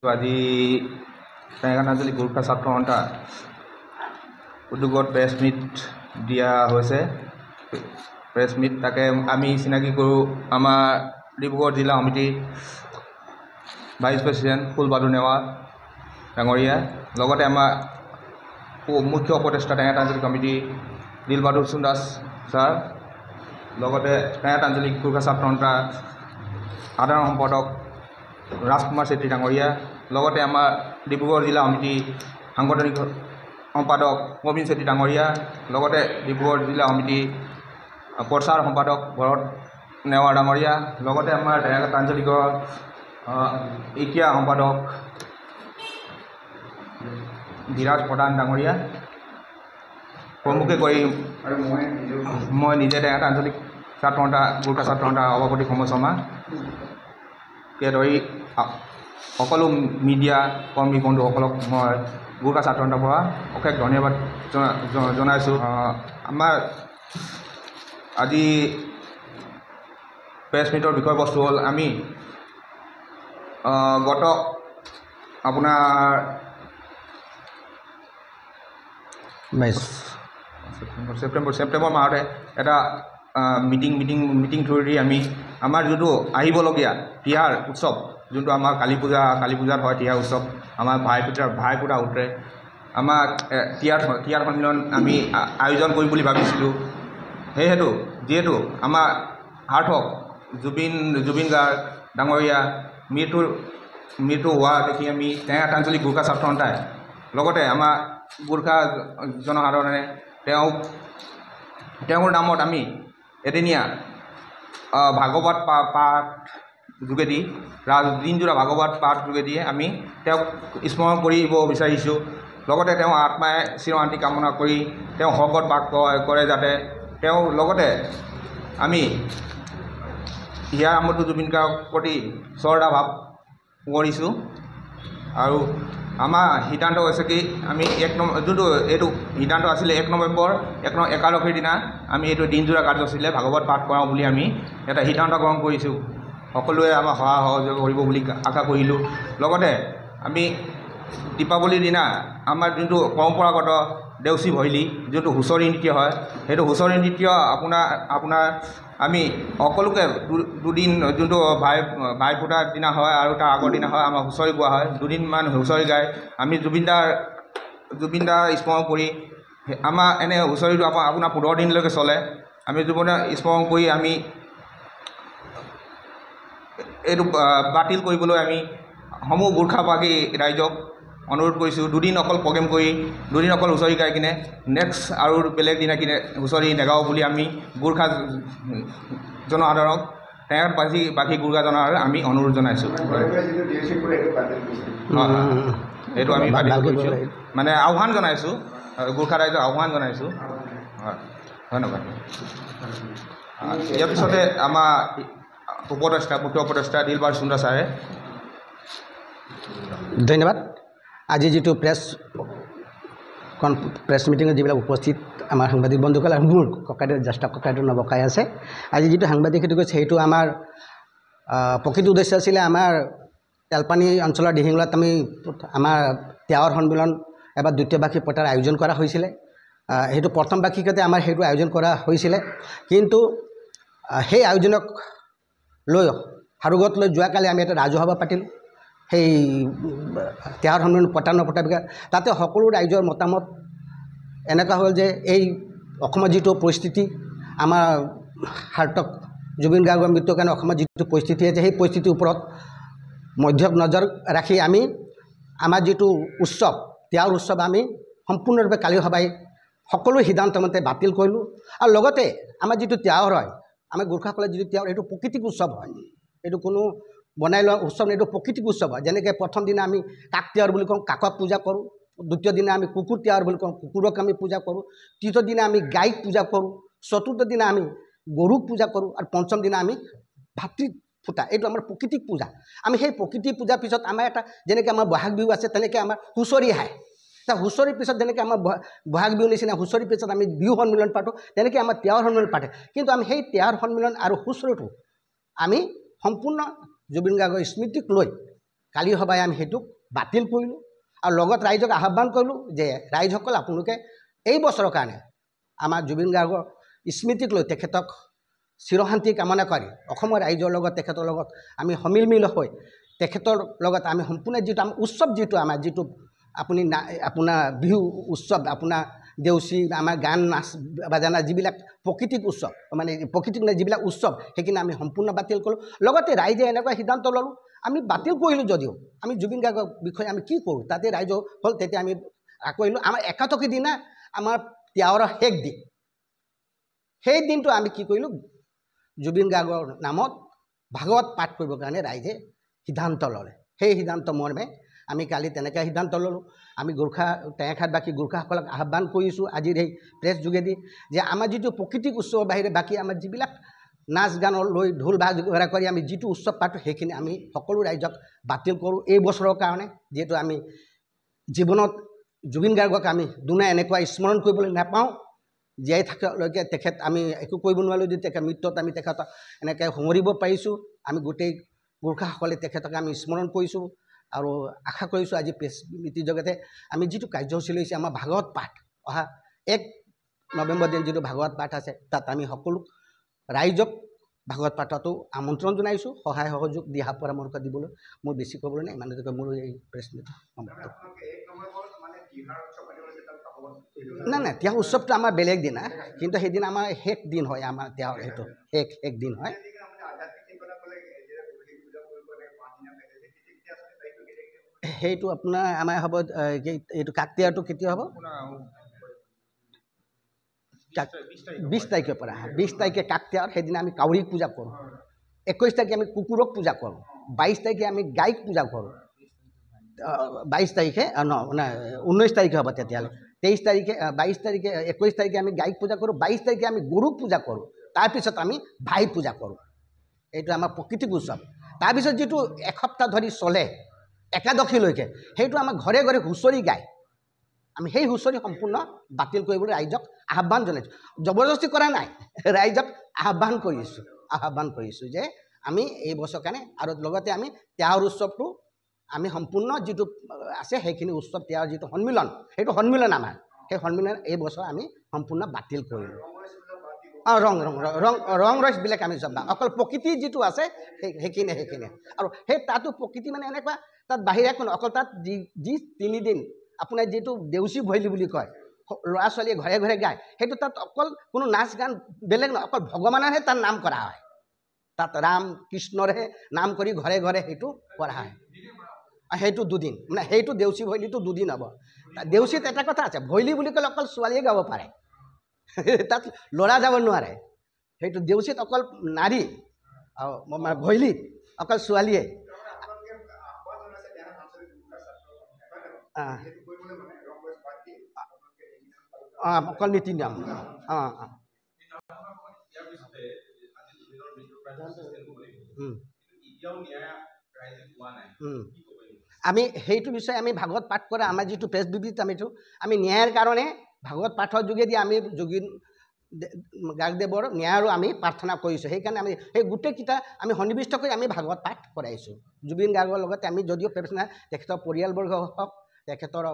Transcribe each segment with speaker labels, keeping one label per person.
Speaker 1: আজি টেঙানাজুলী গোৰ্খা ছাত্ৰ সন্থা উদ্যোগত প্ৰেছ মিট দিয়া হৈছে। প্ৰেছ মিট তাকে আমি চিনাকি কৰোঁ আমাৰ ডিব্ৰুগড় জিলা সমিতিৰ ভাইচ প্ৰেছিডেণ্ট ফুলবাহাদুৰ নেৱাল ডাঙৰীয়া, লগতে আমাৰ মুখ্য উপদেষ্টা টেঙানাজুলী কমিটি দিলবাহাদুৰ চুন্দাস ছাৰ, লগতে টেঙানাজুলী গোৰ্খা ছাত্ৰ সন্থা সাধাৰণ সম্পাদক ৰাজকুমাৰ চেত্ৰী ডাঙৰীয়া, লগতে আমাৰ ডিব্ৰুগড় জিলা সমিতি সাংগঠনিক সম্পাদক প্ৰবীণ চেত্ৰী ডাঙৰীয়া, লগতে ডিব্ৰুগড় জিলা সমিতি প্ৰচাৰ সম্পাদক ভৰত নেৱাৰ ডাঙৰীয়া, লগতে আমাৰ টেঙানাজুলীৰ এতিয়া সম্পাদক ধীৰাজ প্ৰধান ডাঙৰীয়া প্ৰমুখে কৰি মই নিজে টেঙানাজুলী ছাত্ৰ সন্থা গোৰ্খা ছাত্ৰ সন্থা সভাপতি সময় শৰ্মাকে ধৰি সকলো মিডিয়া কৰ্মী বন্ধুসকলক মই গোৰ্খা ছাত্ৰ সন্থাৰ পৰা অশেষ ধন্যবাদ জনাইছোঁ। আমাৰ আজি প্ৰেছ মিটৰ বিষয়বস্তু হ'ল আমি গত আপোনাৰ ছেপ্টেম্বৰ মাহতে এটা মিটিং থ্ৰুদি আমি আমাৰ যোনটো আহিবলগীয়া তিহাৰ উৎসৱ, যোনটো আমাৰ কালী পূজাত হয় তিহাৰ উৎসৱ, আমাৰ ভাইফোঁটা উঠে, আমাৰ তিহাৰ সন্মিলন আমি আয়োজন কৰিম বুলি ভাবিছিলোঁ। সেয়েহেতু যিহেতু আমাৰ সাৰ্থক জুবিন গাৰ্গ ডাঙৰীয়া মৃত্যু হোৱা দেখি আমি টেঙানাজুলী গোৰ্খা ছাত্ৰ সন্থাই, লগতে আমাৰ গোৰ্খা জনসাধাৰণে তেওঁৰ নামত আমি এদিনীয়া ভাগৱত পাঠ যোগেদি দিনজোৰা ভাগৱত পাঠ যোগেদি আমি তেওঁক স্মৰণ কৰিব বিচাৰিছোঁ। লগতে তেওঁৰ আত্মাই চিৰশান্তি কামনা কৰি তেওঁ স্বৰ্গত বাস কৰে, যাতে তেওঁ লগতে আমি হিয়াৰ আমঠু জুবিন গাৰ্গৰ প্ৰতি শ্ৰদ্ধা ভাৱ কৰিছোঁ। আৰু আমাৰ সিদ্ধান্ত হৈছে কি আমি যোনটো এইটো সিদ্ধান্ত আছিলে 1 নৱেম্বৰ একাদশীৰ দিনা আমি এইটো দিনজোৰা কাৰ্যসূচীৰে ভাগৱত পাঠ কৰাওঁ বুলি আমি এটা সিদ্ধান্ত গ্ৰহণ কৰিছোঁ। সকলোৱে আমাৰ সহায় সহযোগ কৰিব বুলি আশা কৰিলোঁ। লগতে আমি দীপাৱলীৰ দিনা আমাৰ যোনটো পৰম্পৰাগত দেউচি ভৈলী যোনটো হুঁচৰি নৃত্য হয়, সেইটো হুঁচৰি নৃত্য আপোনাৰ আমি সকলোকে দুদিন যোনটো ভাইফোঁটাৰ দিনা হয় আৰু তাৰ আগৰ দিনা হয় আমাৰ হুঁচৰি গোৱা হয়। দুদিনমান হুঁচৰি গাই আমি জুবিন দাৰ স্মৰণ কৰি আমাৰ এনে হুঁচৰিটো আপোনাৰ 15 দিনলৈকে চলে। আমি জুবিনদাৰ স্মৰণ কৰি আমি এইটো বাতিল কৰিবলৈ আমি সমূহ গোৰ্খাবাসী ৰাইজক অনুৰোধ কৰিছোঁ। দুদিন অকল প্ৰগ্ৰেম কৰি দুদিন অকল হুঁচৰি গাই কিনে নেক্সট আৰু বেলেগ দিনা কিনে হুঁচৰি নেগাওঁ বুলি আমি গোৰ্খা জনসাধাৰণক টেঙানাজুলী গোৰ্খা জনসাধাৰণক আমি অনুৰোধ জনাইছোঁ। এইটো আমি বাতিল কৰিছোঁ, মানে আহ্বান জনাইছোঁ, গোৰ্খা ৰাইজক আহ্বান জনাইছোঁ। হয়, ধন্যবাদ। ইয়াৰ পিছতে আমাৰ মুখ্য উপদেষ্টা দিলবাহাদুৰ চুন্দাস ছাৰে।
Speaker 2: ধন্যবাদ। আজি যিটো প্ৰেছ মিটিঙত যিবিলাক উপস্থিত আমাৰ সাংবাদিক বন্ধুসকল আৰু মোৰ ককাইদেউ জ্যেষ্ঠ ককাইদেউ নবকাই আছে, আজি যিটো সাংবাদিক সেইটো কৈছে সেইটো আমাৰ প্ৰকৃত উদ্দেশ্য আছিলে আমাৰ তেলপানী অঞ্চলৰ দিহিঙুলাত আমাৰ ত্যাগৰ সন্মিলন এবাৰ দ্বিতীয় বাৰ্ষিক পতাৰ আয়োজন কৰা হৈছিলে। সেইটো প্ৰথম বাৰ্ষিকতে আমাৰ সেইটো আয়োজন কৰা হৈছিলে, কিন্তু সেই আয়োজনক লৈ সাৰোগত লৈ যোৱাকালি আমি এটা ৰাজহুৱা সভা পাতিলোঁ। সেই ত্যাগৰ সন্মিলন পতা নপতাৰ বিষয়ে তাতে সকলো ৰাইজৰ মতামত এনেকুৱা হ'ল যে এই অসমৰ যিটো পৰিস্থিতি, আমাৰ সাৰ্থক জুবিন গাৰ্গৰ মৃত্যুৰ কাৰণে অসমত যিটো পৰিস্থিতি আছে সেই পৰিস্থিতিৰ ওপৰত মধ্যক নজৰ ৰাখি আমি আমাৰ যিটো উৎসৱ ত্যাগৰ উৎসৱ আমি সম্পূৰ্ণৰূপে কালি সভাই সকলো সিদ্ধান্তমতে বাতিল কৰিলোঁ। আৰু লগতে আমাৰ যিটো ত্যাগৰ হয়, আমাৰ গোৰ্খাসকলৰ যিটো ত্যাগৰ এইটো প্ৰাকৃতিক উৎসৱ হয়, এইটো কোনো বনাই লোৱা উৎসৱ নাই, এইটো প্ৰাকৃতিক উৎসৱ হয়। যেনেকৈ প্ৰথম দিনা আমি কাক ত্যাগৰ বুলি কওঁ, কাকক পূজা কৰোঁ। দ্বিতীয় দিনা আমি কুকুৰ ত্যাগৰ বুলি কওঁ, কুকুৰক আমি পূজা কৰোঁ। তৃতীয় দিনা আমি গাইক পূজা কৰোঁ। চতুৰ্থ দিনা আমি গৰুক পূজা কৰোঁ। আৰু পঞ্চম দিনা আমি ভাতৃ ফুটা, এইটো আমাৰ প্ৰকৃতিক পূজা। আমি সেই প্ৰকৃতিক পূজাৰ পিছত আমাৰ এটা যেনেকৈ আমাৰ বহাগ বিহু আছে, তেনেকৈ আমাৰ হুঁচৰি আহে। হুঁচৰিৰ পিছত যেনেকৈ আমাৰ বহাগ বিহু নিচিনা হুঁচৰিৰ পিছত আমি বিহু সন্মিলন পাতোঁ, তেনেকৈ আমাৰ ত্যাগৰ সন্মিলন পাতে। কিন্তু আমি সেই ত্যাগৰ সন্মিলন আৰু হুঁচৰিটো আমি সম্পূৰ্ণ জুবিন গাৰ্গৰ স্মৃতিক লৈ কালি সভাই আমি সেইটোক বাতিল কৰিলোঁ আৰু লগত ৰাইজক আহ্বান কৰিলোঁ যে ৰাইজসকল আপোনালোকে এই বছৰৰ কাৰণে আমাৰ জুবিন গাৰ্গৰ স্মৃতিক লৈ তেখেতক চিৰশান্তি কামনা কৰি অসমৰ ৰাইজৰ লগত তেখেতৰ লগত আমি সমিলমিল হৈ তেখেতৰ লগত আমি সম্পূৰ্ণ যিটো আমাৰ উৎসৱ যিটো আমাৰ যিটো আপুনি আপোনাৰ বিহু উৎসৱ আপোনাৰ দেউচী আমাৰ গান নাচ বাজানা যিবিলাক প্ৰকৃতিক উৎসৱ মানে প্ৰকৃতিক যিবিলাক উৎসৱ সেইখিনি আমি সম্পূৰ্ণ বাতিল কৰোঁ লগতে ৰাইজে এনেকুৱা সিদ্ধান্ত ল'লোঁ আমি বাতিল কৰিলোঁ যদিও আমি জুবিন গাৰ্গৰ বিষয়ে আমি কি কৰোঁ তাতে ৰাইজ হ'ল তেতিয়া আমি কৰিলোঁ আমাৰ 81 দিনা আমাৰ ত্যাগৰ শেষ দিন সেই দিনটো আমি কি কৰিলোঁ জুবিন গাৰ্গৰ নামত ভাগৱত পাঠ কৰিবৰ কাৰণে ৰাইজে সিদ্ধান্ত ল'লে সেই সিদ্ধান্ত মৰ্মে আমি কালি তেনেকৈ সিদ্ধান্ত ল'লোঁ আমি গোৰ্খা টেঙাখাটবাসী গোৰ্খাসকলক আহ্বান কৰিছোঁ আজিৰ এই প্ৰেছ যোগেদি যে আমাৰ যিটো প্ৰকৃতিক উৎসৱৰ বাহিৰে বাকী আমাৰ যিবিলাক নাচ গানৰ লৈ ঢোল বাজনা কৰি আমি যিটো উৎসৱ পাতোঁ সেইখিনি আমি সকলো ৰাইজক বাতিল কৰোঁ এই বছৰৰ কাৰণে যিহেতু আমি জীৱনত জুবিন গাৰ্গক আমি দুনাই এনেকুৱা স্মৰণ কৰিবলৈ নাপাওঁ জীয়াই থকালৈকে তেখেত আমি একো কৰিব নোৱাৰিলোঁ যদি তেখেত মৃত্যুত আমি তেখেতক এনেকৈ সোঁৱৰিব পাৰিছোঁ আমি গোটেই গোৰ্খাসকলে তেখেতক আমি স্মৰণ কৰিছোঁ আৰু আশা কৰিছোঁ আজি প্ৰেছ মিটিৰ জগতে আমি যিটো কাৰ্যসূচী লৈছে আমাৰ ভাগৱত পাঠ অহা 1 নৱেম্বৰ দিন যিটো ভাগৱত পাঠ আছে তাত আমি সকলো ৰাইজক ভাগৱত পাঠতো আমন্ত্ৰণ জনাইছোঁ সহায় সহযোগ দিহা পৰামৰ্শ দিবলৈ মোৰ বেছি ক'বলৈ নাই ইমানলৈকে মোৰ এই প্ৰেছ মিট নাই ত্যাগ উৎসৱটো আমাৰ বেলেগ দিন কিন্তু সেইদিন আমাৰ শেষ দিন হয় আমাৰ ত্যাগ সেইটো শেষ দিন হয় সেইটো আপোনাৰ আমাৰ হ'ব এইটো কাকতিয়াৰটো কেতিয়া হ'ব 20 তাৰিখৰ পৰা 20 তাৰিখে কাকতিয়াৰ সেইদিনা আমি কাউৰীক পূজা কৰোঁ 21 তাৰিখে আমি কুকুৰক পূজা কৰোঁ 22 তাৰিখে আমি গাইক পূজা কৰোঁ 22 তাৰিখে 19 তাৰিখে হ'ব তেতিয়াহ'লে 23 তাৰিখে 22 তাৰিখে 21 তাৰিখে আমি গাইক পূজা কৰোঁ 22 তাৰিখে আমি গৰুক পূজা কৰোঁ তাৰপিছত আমি ভাই পূজা কৰোঁ এইটো আমাৰ প্ৰকৃতিক উৎসৱ তাৰপিছত যিটো এসপ্তাহ ধৰি চলে একাদশীলৈকে সেইটো আমাৰ ঘৰে ঘৰে হুঁচৰি গায় আমি সেই হুঁচৰি সম্পূৰ্ণ বাতিল কৰিবলৈ ৰাইজক আহ্বান জনাইছোঁ জবৰদস্তি কৰা নাই ৰাইজক আহ্বান কৰিছোঁ যে আমি এই বছৰ কাৰণে আৰু লগতে আমি ত্যাগৰ উৎসৱটো আমি সম্পূৰ্ণ যিটো আছে সেইখিনি উৎসৱ ত্যাগৰ যিটো সন্মিলন সেইটো সন্মিলন আমাৰ সেই সন্মিলন এই বছৰ আমি সম্পূৰ্ণ বাতিল কৰিলোঁ ৰং ৰহস্যবিলাক আমি চব অকল প্ৰকৃতি যিটো আছে সেইখিনি আৰু সেই তাতো প্ৰকৃতি মানে এনেকুৱা তাত বাহিৰে কোনো অকল তাত যি 3 দিন আপোনাৰ যিটো দেউচী ভৈলী বুলি কয় ল'ৰা ছোৱালীয়ে ঘৰে ঘৰে গায় সেইটো তাত অকল কোনো নাচ গান বেলেগ নহয় অকল ভগৱানৰহে তাত নাম কৰা হয় তাত ৰাম কৃষ্ণৰহে নাম কৰি ঘৰে ঘৰে সেইটো কৰা হয় সেইটো 2 দিন মানে সেইটো দেউচী ভৈলীটো 2 দিন হ'ব দেউচীত এটা কথা আছে ভৈলী বুলি ক'লে অকল ছোৱালীয়ে গাব পাৰে তাত ল'ৰা যাব নোৱাৰে সেইটো দেউচীত অকল নাৰী ভৈলীত অকল ছোৱালীয়ে অকল নীতি নিয়ম আমি সেইটো বিষয়ে আমি ভাগৱত পাঠ কৰা আমাৰ যিটো প্ৰেছ বিবৃতি আমি ন্যায়ৰ কাৰণে ভাগৱত পাঠৰ যোগেদি আমি জুবিন গাৰ্গদেৱৰ ন্যায়ৰো আমি প্ৰাৰ্থনা কৰিছোঁ সেইকাৰণে আমি সেই গোটেইকেইটা আমি সন্নিৱিষ্ট কৰি আমি ভাগৱত পাঠ কৰাইছোঁ জুবিন গাৰ্গৰ লগতে আমি যদিও প্ৰেছ তেখেতৰ পৰিয়ালবৰ্গ হওক তেখেতৰ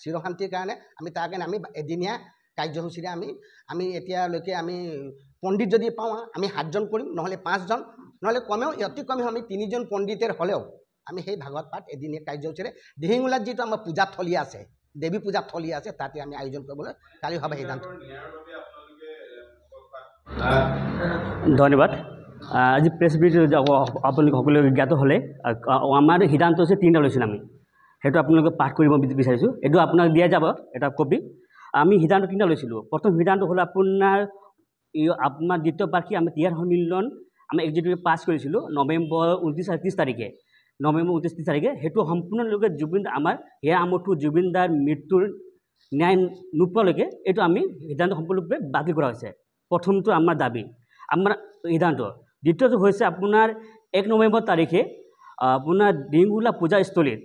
Speaker 2: চিৰশান্তিৰ কাৰণে আমি তাৰ কাৰণে আমি এদিনীয়া কাৰ্যসূচীৰে আমি এতিয়ালৈকে আমি পণ্ডিত যদি পাওঁ আমি 7জন কৰিম নহ'লে 5জন নহ'লে কমেও অতি কমেও আমি 3জন পণ্ডিতেৰ হ'লেও আমি সেই ভাগৱত পাঠ এদিনীয়া কাৰ্যসূচীৰে দিহিঙুলাত যিটো আমাৰ পূজাথলী আছে দেৱী পূজাথলী আছে তাতে আমি আয়োজন কৰিবলৈ কালি সভা সিদ্ধান্ত
Speaker 3: ধন্যবাদ আজি প্ৰেছ ব্ৰিফ আপোনালোকে সকলোৱে জ্ঞাত হ'লে আমাৰ সিদ্ধান্ত হৈছে 3টা লৈছিলোঁ আমি সেইটো আপোনালোকে পাঠ কৰিব বিচাৰিছোঁ এইটো আপোনাক দিয়া যাব এটা কপি আমি সিদ্ধান্ত 3টা লৈছিলোঁ প্ৰথম সিদ্ধান্ত হ'ল আপোনাৰ দ্বিতীয় বাৰ্ষিক আমি ত্যাগৰ সন্মিলন আমি এক্সিকিউটিভ পাছ কৰিছিলোঁ নৱেম্বৰ 29-30 তাৰিখে সেইটো সম্পূৰ্ণৰূপে জুবিন আমাৰ সেয়া আমঠু জুবিন দাৰ মৃত্যুৰ ন্যায় নোপোৱালৈকে এইটো আমি সিদ্ধান্ত সম্পূৰ্ণৰূপে বাতিল কৰা হৈছে প্ৰথমটো আমাৰ দাবী আমাৰ সিদ্ধান্ত দ্বিতীয়টো হৈছে আপোনাৰ 1 নৱেম্বৰ তাৰিখে আপোনাৰ দিহিঙুলা পূজাস্থলীত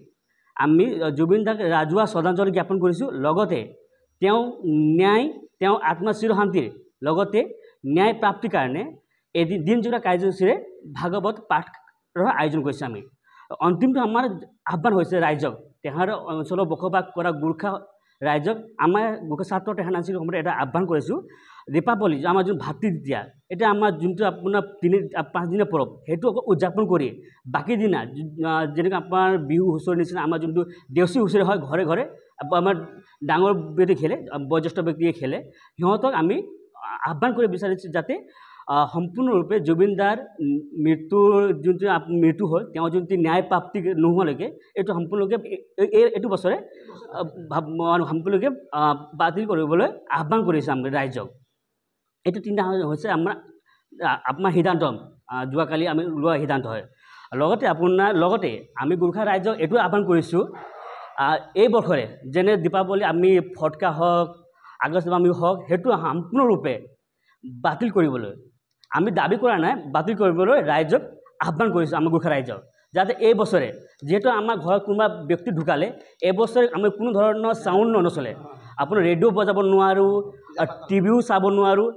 Speaker 3: আমি জুবিন দাক ৰাজহুৱা শ্ৰদ্ধাঞ্জলি জ্ঞাপন কৰিছোঁ লগতে তেওঁ আত্মা চিৰশান্তিৰ লগতে ন্যায় প্ৰাপ্তিৰ কাৰণে এদিন দিনজোৰা কাৰ্যসূচীৰে ভাগৱত পাঠৰ আয়োজন কৰিছোঁ আমি অন্তিমটো আমাৰ আহ্বান হৈছে ৰাইজক তেহাঁৰ অঞ্চলত বসবাস কৰা গোৰ্খা ৰাইজক আমাৰ গোৰ্খা ছাত্ৰ তেহাঁৰ আঞ্চলিক সময়ত এটা আহ্বান কৰিছোঁ দীপাৱলী আমাৰ যোন ভাতৃ দ্বিতীয়া এতিয়া আমাৰ যোনটো আপোনাৰ 5 দিনৰ পৰৱ সেইটো আকৌ উদযাপন কৰি বাকী দিনা যেনেকৈ আপোনাৰ বিহু হুঁচৰি নিচিনা আমাৰ যোনটো দেউচী হুঁচৰি হয় ঘৰে ঘৰে আমাৰ ডাঙৰ ব্যক্তি খেলে বয়োজ্যেষ্ঠ ব্যক্তিয়ে খেলে সিহঁতক আমি আহ্বান কৰি বিচাৰিছোঁ যাতে সম্পূৰ্ণৰূপে জুবিনদাৰ মৃত্যুৰ যোনটো মৃত্যু হ'ল তেওঁ যোনটো ন্যায় প্ৰাপ্তি নোহোৱালৈকে এইটো সম্পূৰ্ণৰূপে এইটো বছৰে সম্পূৰ্ণৰূপে বাতিল কৰিবলৈ আহ্বান কৰিছে আমি ৰাইজক এইটো তিনিটা হৈছে আমাৰ সিদ্ধান্ত যোৱাকালি আমি লোৱা সিদ্ধান্ত হয় লগতে আমি গোৰ্খা ৰাইজক এইটো আহ্বান কৰিছোঁ এই বছৰে যেনে দীপাৱলী আমি ফটকা হওক আকাশবাণী হওক সেইটো সম্পূৰ্ণৰূপে বাতিল কৰিবলৈ আমি দাবী কৰা নাই বাতিল কৰিবলৈ ৰাইজক আহ্বান কৰিছোঁ আমাৰ গোৰ্খা ৰাইজক যাতে এই বছৰে যিহেতু আমাৰ ঘৰত কোনোবা ব্যক্তি ঢুকালে এই বছৰে আমি কোনো ধৰণৰ চাউণ্ড নচলে আপোনাৰ ৰেডিঅ' বজাব নোৱাৰোঁ টিভিও চাব নোৱাৰোঁ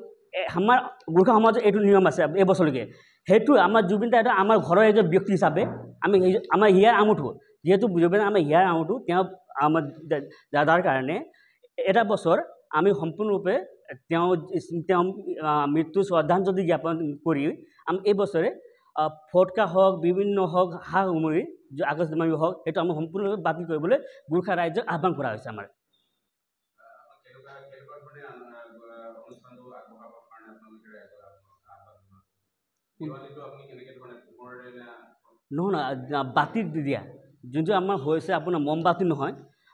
Speaker 3: আমাৰ গোৰ্খা সমাজত এইটো নিয়ম আছে এই বছৰলৈকে সেইটো আমাৰ জুবিন দা এটা আমাৰ ঘৰৰ এজন ব্যক্তি হিচাপে আমি আমাৰ হিয়াৰ আমঠু যিহেতু জুবিন আমাৰ হিয়াৰ আমঠু তেওঁ আমাৰ দাদাৰ কাৰণে এটা বছৰ আমি সম্পূৰ্ণৰূপে তেওঁ মৃত্যু শ্ৰদ্ধাঞ্জলি জ্ঞাপন কৰি আমি এই বছৰে ফটকা হওক বিভিন্ন হওক সা সামগ্ৰী আকাশবাণী হওক সেইটো আমি সম্পূৰ্ণৰূপে বাতিল কৰিবলৈ গোৰ্খা ৰাইজক আহ্বান কৰা হৈছে আমাৰ নহয় বাতি দিয়া যোনটো আমাৰ হৈছে আপোনাৰ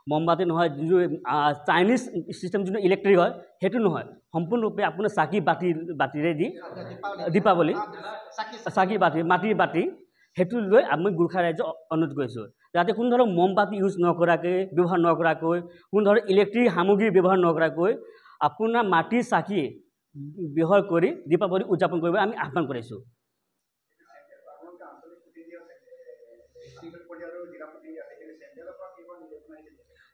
Speaker 3: মমবাতি নহয় যোনটো চাইনিজ চিষ্টেম যোনটো ইলেক্ট্ৰিক হয় সেইটো নহয় সম্পূৰ্ণৰূপে আপোনাৰ চাকি বাতিৰে দি দীপাৱলী চাকি বাতি মাটিৰ বাতি সেইটো লৈ আমি গোৰ্খা ৰাইজক অনুৰোধ কৰিছোঁ যাতে কোনো ধৰণৰ মমবাতি ইউজ নকৰাকৈ ব্যৱহাৰ নকৰাকৈ কোনো ধৰণৰ ইলেক্ট্ৰিক সামগ্ৰী ব্যৱহাৰ নকৰাকৈ আপোনাৰ মাটিৰ চাকি ব্যৱহাৰ কৰি দীপাৱলী উদযাপন কৰিবলৈ আমি আহ্বান কৰিছোঁ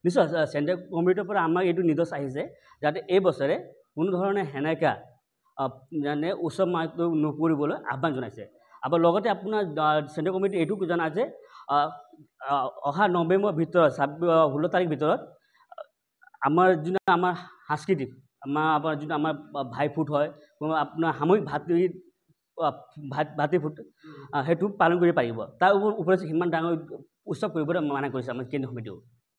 Speaker 3: নিশ্চয় চেণ্ট্ৰেল কমিটিৰ পৰা আমাক এইটো নিৰ্দেশ আহিছে যাতে এই বছৰে কোনো ধৰণে সেনেকা মানে উৎসৱ মাহটো নকৰিবলৈ আহ্বান জনাইছে আৰু লগতে আপোনাৰ চেণ্ট্ৰেল কমিটি এইটো জনাইছে অহা নৱেম্বৰৰ ভিতৰত 16 তাৰিখ ভিতৰত আমাৰ যোনটো আমাৰ সাংস্কৃতিক আমাৰ যোনটো আমাৰ ভাইফুট হয় আপোনাৰ সামূহিক ভাতৃফুট সেইটো পালন কৰিব পাৰিব তাৰ ওপৰত সিমান ডাঙৰ উৎসৱ কৰিবলৈ মানা কৰিছে আমাৰ কেন্দ্ৰীয় সমিতিও